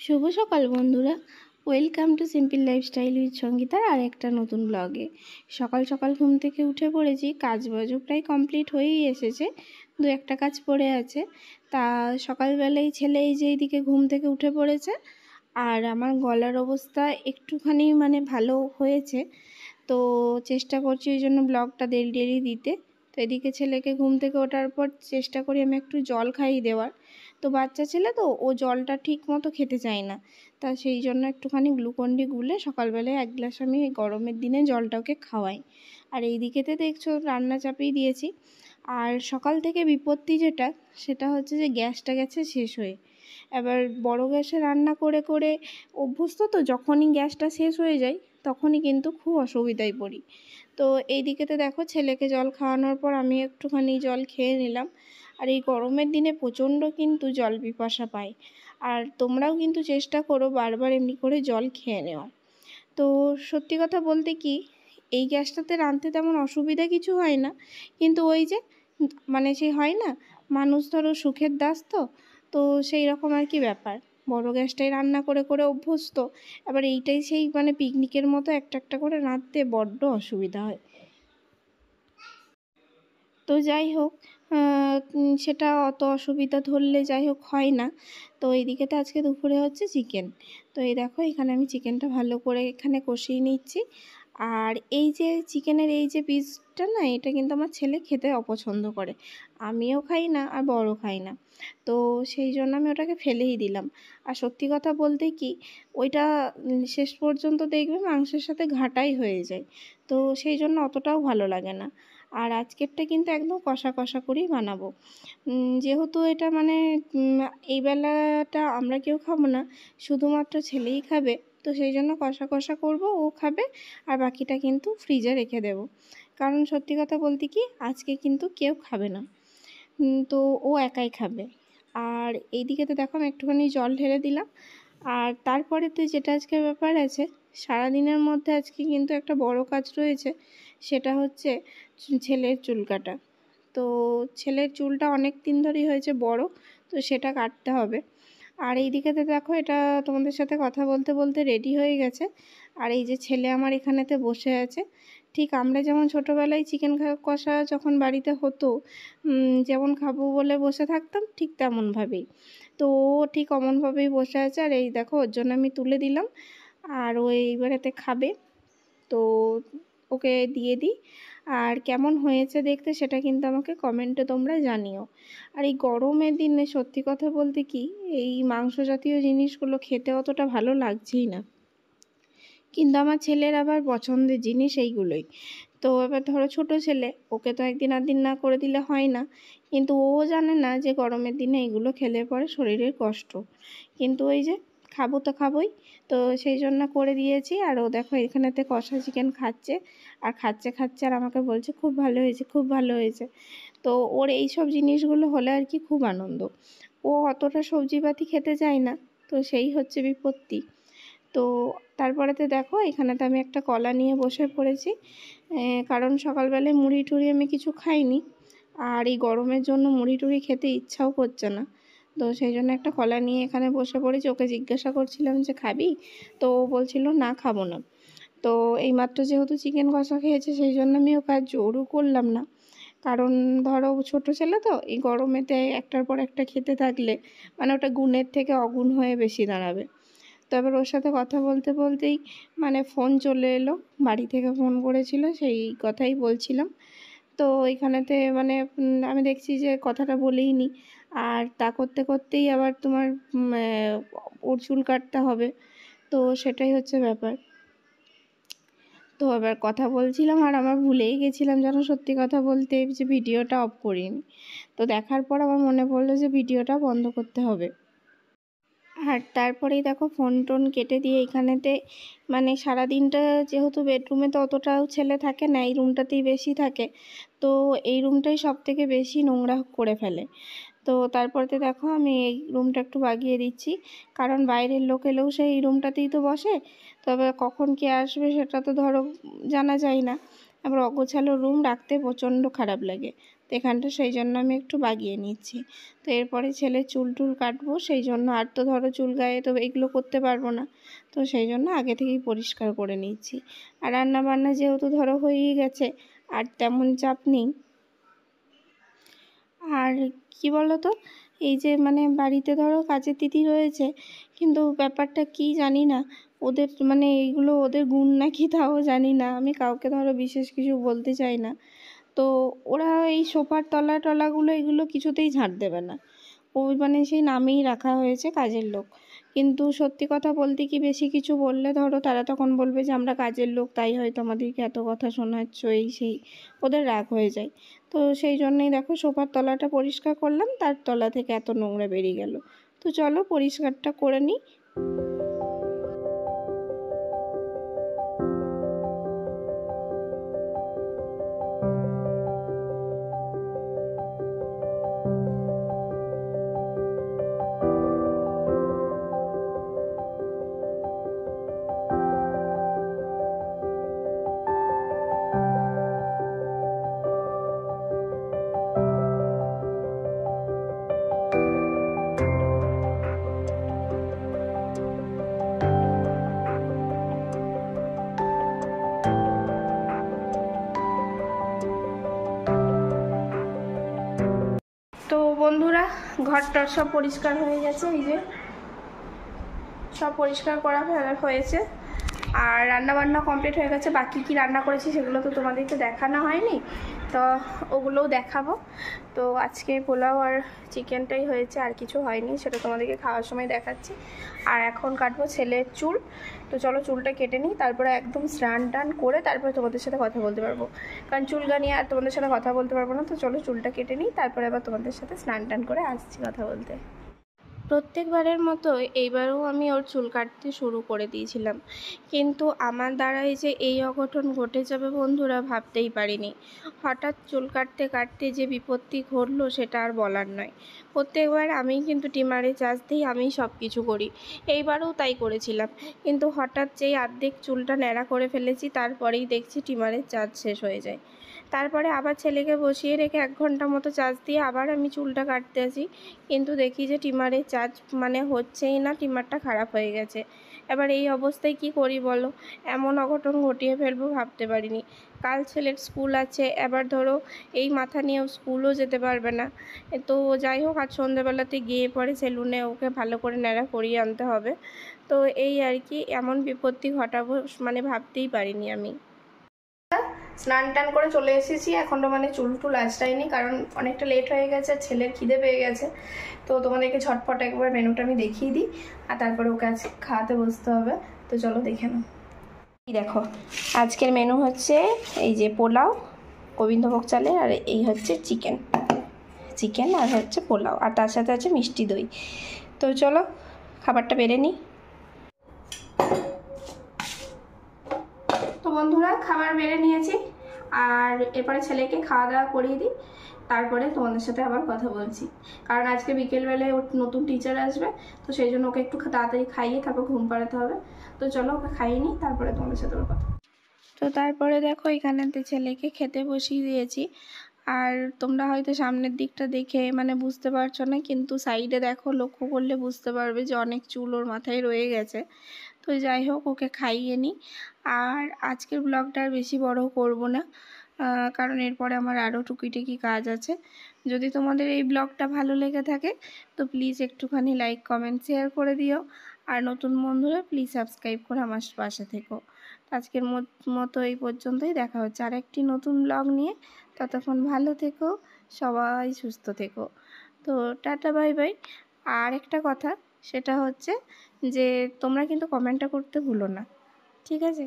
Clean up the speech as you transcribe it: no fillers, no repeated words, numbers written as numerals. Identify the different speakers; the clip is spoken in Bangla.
Speaker 1: শুভ সকাল বন্ধুরা, welcome to simple lifestyle with সঙ্গীতার আর একটা নতুন ব্লগে। সকাল সকাল ঘুম থেকে উঠে পড়েছি, কাজবাজও প্রায় কমপ্লিট হয়েই এসেছে, দু একটা কাজ পড়ে আছে। তা সকালবেলায় ছেলে এই যে এইদিকে ঘুম থেকে উঠে পড়েছে, আর আমার গলার অবস্থা একটুখানি ভালো হয়েছে, তো চেষ্টা করছি ওই জন্য ব্লগটা দেরি দিতে। তো এদিকে ছেলেকে ঘুম থেকে ওঠার পর চেষ্টা করি আমি একটু জল খাইয়ে দেওয়ার। তো বাচ্চা ছেলে তো ও জলটা ঠিক মতো খেতে চায় না, তা সেই জন্য একটুখানি গ্লুকন-ডি গুলে সকালবেলায় 1 গ্লাস আমি এই গরমের দিনে জলটা ওকে খাওয়াই। আর এই দিকেতে দেখছো রান্না চাপিয়ে দিয়েছি। আর সকাল থেকে বিপত্তি যেটা, সেটা হচ্ছে যে গ্যাসটা গেছে শেষ হয়ে। এবার বড় গ্যাসে রান্না করে করে অভ্যস্ত, তো যখনই গ্যাসটা শেষ হয়ে যায় তখনই কিন্তু খুব অসুবিধায় পড়ি। তো এই দিকেতে দেখো ছেলেকে জল খাওয়ানোর পর আমি একটুখানি জল খেয়ে নিলাম। আর এই গরমের দিনে প্রচণ্ড কিন্তু জল পিপাসা পায়, আর তোমরাও কিন্তু চেষ্টা করো বারবার এমনি করে জল খেয়ে নেওয়া। তো সত্যি কথা বলতে কি, এই গ্যাসটাতে রাঁধতে তেমন অসুবিধা কিছু হয় না, কিন্তু ওই যে সেই হয় না, মানুষ ধরো সুখের দাস, তো তো সেই রকম আর কি ব্যাপার। বড় গ্যাসটাই রান্না করে করে অভ্যস্ত, আবার এইটাই সেই পিকনিকের মতো একটা একটা করে রাঁধতে বড্ড অসুবিধা হয়। তো যাই হোক, সেটা অত অসুবিধা ধরলে যাই হোক হয় না। তো এইদিকে তো আজকে দুপুরে হচ্ছে চিকেন। তো এই দেখো এখানে আমি চিকেনটা ভালো করে এখানে কষিয়ে নিচ্ছি। আর এই যে চিকেনের এই যে পিসটা না, এটা কিন্তু আমার ছেলে খেতে অপছন্দ করে, আমিও খাই না আর বড় খাই না। তো সেই জন্য আমি ওটাকে ফেলেই দিলাম। আর সত্যি কথা বলতে কি, ওইটা শেষ পর্যন্ত দেখবে মাংসের সাথে ঘাটাই হয়ে যায়, তো সেই জন্য অতটাও ভালো লাগে না। আর আজকেরটা কিন্তু একদম কষা কষা করেই বানাবো। যেহেতু এটা এই বেলাটা আমরা কেউ খাবো না, শুধুমাত্র ছেলেই খাবে, তো সেই জন্য কষা কষা করব, ও খাবে। আর বাকিটা কিন্তু ফ্রিজে রেখে দেব, কারণ সত্যি কথা বলতে কি আজকে কিন্তু কেউ খাবে না, তো ও একাই খাবে। আর এইদিকে তো দেখো আমি একটুখানি জল ঢেলে দিলাম। আর তারপরে তো যেটা আজকে ব্যাপার আছে, সারাদিনের মধ্যে আজকে কিন্তু একটা বড় কাজ রয়েছে, সেটা হচ্ছে ছেলের চুল কাটা। তো ছেলের চুলটা অনেক দিন ধরেই হয়েছে বড়, তো সেটা কাটতে হবে। আর এই দিকেতে দেখো এটা তোমাদের সাথে কথা বলতে বলতে রেডি হয়ে গেছে। আর এই যে ছেলে আমার এখানেতে বসে আছে, ঠিক আমরা যেমন ছোটোবেলায় চিকেন কষা যখন বাড়িতে হতো, যেমন খাবো বলে বসে থাকতাম, ঠিক তেমনভাবেই। তো ও ঠিক অমনভাবেই বসে আছে। আর এই দেখো ওর জন্য আমি তুলে দিলাম, আর ও এইবারেতে খাবে। তো ওকে দিয়ে দিই। আর কেমন হয়েছে দেখতে সেটা কিন্তু আমাকে কমেন্টে তোমরা জানিও। আর এই গরমের দিনে সত্যি কথা বলতে কি, এই মাংস জাতীয় জিনিসগুলো খেতে অতটা ভালো লাগছেই না, কিন্তু আমার ছেলের আবার পছন্দের জিনিস এইগুলোই। তো এবার ধরো ছোটো ছেলে, ওকে তো একদিন আর দিন না করে দিলে হয় না, কিন্তু ও জানে না যে গরমের দিনে এগুলো খেলে পরে শরীরের কষ্ট, কিন্তু ওই যে খাবো তো খাবোই, তো সেই জন্য করে দিয়েছি। আর ও দেখো এখানেতে কষা চিকেন খাচ্ছে, আর খাচ্ছে খাচ্ছে আর আমাকে বলছে খুব ভালো হয়েছে, খুব ভালো হয়েছে। তো ওর এই সব জিনিসগুলো হলে আর কি খুব আনন্দ। ও অতটা সবজিপাতি খেতে চায় না, তো সেই হচ্ছে বিপত্তি। তো তারপরেতে দেখো এখানেতে আমি একটা কলা নিয়ে বসে পড়েছি, কারণ সকালবেলায় মুড়ি টুড়ি আমি কিছু খাইনি, আর এই গরমের জন্য মুড়ি টুড়ি খেতে ইচ্ছাও করছে না। তো সেই জন্য একটা কলা নিয়ে এখানে বসে পড়েছি। ওকে জিজ্ঞাসা করছিলাম যে খাবি, তো ও বলছিল না খাবো না। তো এইমাত্র যেহেতু চিকেন কষা খেয়েছে, সেই জন্য আমি ওকে আর জোরও করলাম না, কারণ ধরো ছোটো ছেলে তো এই গরমেতে একটার পর একটা খেতে থাকলে ওটা গুণের থেকে অগুণ হয়ে বেশি দাঁড়াবে। তো এবার ওর সাথে কথা বলতে বলতেই ফোন চলে এলো, বাড়ি থেকে ফোন করেছিল, সেই কথাই বলছিলাম। তো এখানেতে আমি দেখছি যে কথাটা বলেই নি, আর তা করতে করতেই আবার তোমার ওর চুল কাটতে হবে, তো সেটাই হচ্ছে ব্যাপার। তো এবার কথা বলছিলাম আর আমার ভুলেই গেছিলাম যেন সত্যি কথা বলতে, যে ভিডিওটা অফ করিনি। তো দেখার পর আমার মনে পড়লো যে ভিডিওটা বন্ধ করতে হবে। আর তারপরেই দেখো ফোন টোন কেটে দিয়ে এখানেতে সারাদিনটা যেহেতু বেডরুমে তো অতটাও ছেলে থাকে না, এই রুমটাতেই বেশি থাকে, তো এই রুমটাই সব থেকে বেশি নোংরা করে ফেলে। তো তারপরেতে দেখো আমি এই রুমটা একটু বাগিয়ে দিচ্ছি, কারণ বাইরের লোক এলেও সেই রুমটাতেই তো বসে, তবে কখন কে আসবে সেটা তো ধরো জানা যায় না, আবার অগোছালো রুম রাখতে প্রচণ্ড খারাপ লাগে। তো এখানটা সেই জন্য আমি একটু বাগিয়ে নিচ্ছি। তো এরপরে ছেলের চুল টুল কাটবো, সেই জন্য আর তো ধরো চুল গায়ে তো এগুলো করতে পারবো না, তো সেই জন্য আগে থেকেই পরিষ্কার করে নিচ্ছি। আর রান্না বান্না যেহেতু ধরো হয়েই গেছে, আর তেমন চাপ নেই। আর কি বলো তো, এই যে মানে বাড়িতে ধরো কাজের দিদি রয়েছে, কিন্তু ব্যাপারটা কি জানি না, ওদের মানে এইগুলো ওদের গুণ নাকি তাও জানি না, আমি কাউকে ধরো বিশেষ কিছু বলতে চাই না। তো ওরা এই সোফার তলাগুলো এগুলো কিছুতেই ঝাড় দেবে না, ওই মানে সেই নামেই রাখা হয়েছে কাজের লোক। কিন্তু সত্যি কথা বলতে কি, বেশি কিছু বললে ধরো তারা তখন বলবে যে আমরা কাজের লোক, তাই হয়তো আমাদেরকে এত কথা শোনাচ্ছ, এই সেই, ওদের রাগ হয়ে যায়। তো সেই জন্যই দেখো সোফার তলাটা পরিষ্কার করলাম, তার তলা থেকে এত নোংরা বেরিয়ে গেল। তো চলো পরিষ্কারটা করে নিই। তো বন্ধুরা, ঘরটা সব পরিষ্কার হয়ে গেছে, এই যে সব পরিষ্কার করা হয়েছে। আর রান্নাবান্না কমপ্লিট হয়ে গেছে। বাকি কি রান্না করেছি সেগুলো তো তোমাদেরকে দেখানো হয়নি, তো ওগুলোও দেখাবো। তো আজকে পোলাও আর চিকেনটাই হয়েছে, আর কিছু হয়নি, সেটা তোমাদেরকে খাওয়ার সময় দেখাচ্ছি। আর এখন কাটবো ছেলের চুল। তো চলো চুলটা কেটে নিই, তারপরে একদম স্নান টান করে তারপরে তোমাদের সাথে কথা বলতে পারবো, কারণ চুল গানিয়ে আর তোমাদের সাথে কথা বলতে পারবো না। তো চলো চুলটা কেটে নিই, তারপরে আবার তোমাদের সাথে স্নান টান করে আসছি কথা বলতে। প্রত্যেকবারের মতো এইবারও আমি ওর চুল কাটতে শুরু করে দিয়েছিলাম, কিন্তু আমার দ্বারাই যে এই অঘটন ঘটে যাবে বন্ধুরা ভাবতেই পারিনি। হঠাৎ চুল কাটতে কাটতে যে বিপত্তি ঘটলো সেটা আর বলার নয়। প্রত্যেকবার আমিই কিন্তু টিমারে চার্জ দিই, আমিই সব কিছু করি, এইবারও তাই করেছিলাম। কিন্তু হঠাৎ যেই অর্ধেক চুলটা ন্যাড়া করে ফেলেছি, তারপরেই দেখছি টিমারের চার্জ শেষ হয়ে যায়। তারপরে আবার ছেলেকে বসিয়ে রেখে 1 ঘন্টা মতো চার্জ দিয়ে আবার আমি চুলটা কাটতে আসি, কিন্তু দেখি যে টিমারের চার্জ মানে হচ্ছেই না, টিমারটা খারাপ হয়ে গেছে। এবার এই অবস্থায় কি করি বলো, এমন অঘটন ঘটিয়ে ফেলবো ভাবতে পারিনি। কাল ছেলের স্কুল আছে, এবার ধরো এই মাথা নিয়েও স্কুলও যেতে পারবে না। তো যাই হোক, আজ সন্ধ্যাবেলাতে গিয়ে পরে সেলুনে ওকে ভালো করে ন্যাড়া করিয়ে আনতে হবে। তো এই আর কি, এমন বিপত্তি ঘটাবো মানে ভাবতেই পারিনি আমি। স্নান টান করে চলে এসেছি, এখনও মানে চুল টুল আঁচড়াইনি, কারণ অনেকটা লেট হয়ে গেছে, ছেলের খিদে পেয়ে গেছে। তো তোমাদেরকে ঝটপট একবার মেনুটা আমি দেখিয়ে দিই, আর তারপরে ওকে আজ খাওয়াতে বসতে হবে। তো চলো দেখে নাও। এই দেখো, আজকের মেনু হচ্ছে এই যে পোলাও গোবিন্দভোগ চালের, আর এই হচ্ছে চিকেন আর হচ্ছে পোলাও, আর তার সাথে আছে মিষ্টি দই। তো চলো খাবারটা বেড়ে নিই। তো বন্ধুরা, খাবার বেড়ে নিয়েছি, আর এরপরে ছেলেকে খাওয়া দাওয়া করিয়ে দিই, তারপরে তোমাদের সাথে আবার কথা বলছি। কারণ আজকে বিকেলবেলায় ওর নতুন টিচার আসবে, তো সেই জন্য ওকে একটু তাড়াতাড়ি খাইয়ে তারপর ঘুম পাড়াতে হবে। তো চলো ওকে খাইয়ে নিই, তারপরে তোমাদের সাথে আবার কথা। তো তারপরে দেখো, এখানেতে ছেলেকে খেতে বসিয়ে দিয়েছি। আর তোমরা হয়তো সামনের দিকটা দেখে মানে বুঝতে পারছো না, কিন্তু সাইডে দেখো, লক্ষ্য করলে বুঝতে পারবে যে অনেক চুল ওর মাথায় রয়ে গেছে। তো যাই হোক, ওকে খাইয়ে নিই। আর আজকের ব্লগটা আর বেশি বড় করব না, কারণ এরপরে আমার আরও টুকিটাকি কাজ আছে। যদি তোমাদের এই ব্লগটা ভালো লেগে থাকে তো প্লিজ একটুখানি লাইক কমেন্ট শেয়ার করে দিও, আর নতুন বন্ধুরা প্লিজ সাবস্ক্রাইব করে আমার পাশে থেকো। আজকের মতো এই পর্যন্তই, দেখা হচ্ছে আর একটি নতুন ব্লগ নিয়ে। ততক্ষণ ভালো থেকো, সবাই সুস্থ থেকো। তো টাটা, বাই বাই। আর একটা কথা, সেটা হচ্ছে যে তোমরা কিন্তু কমেন্টটা করতে ভুলো না, ঠিক আছে?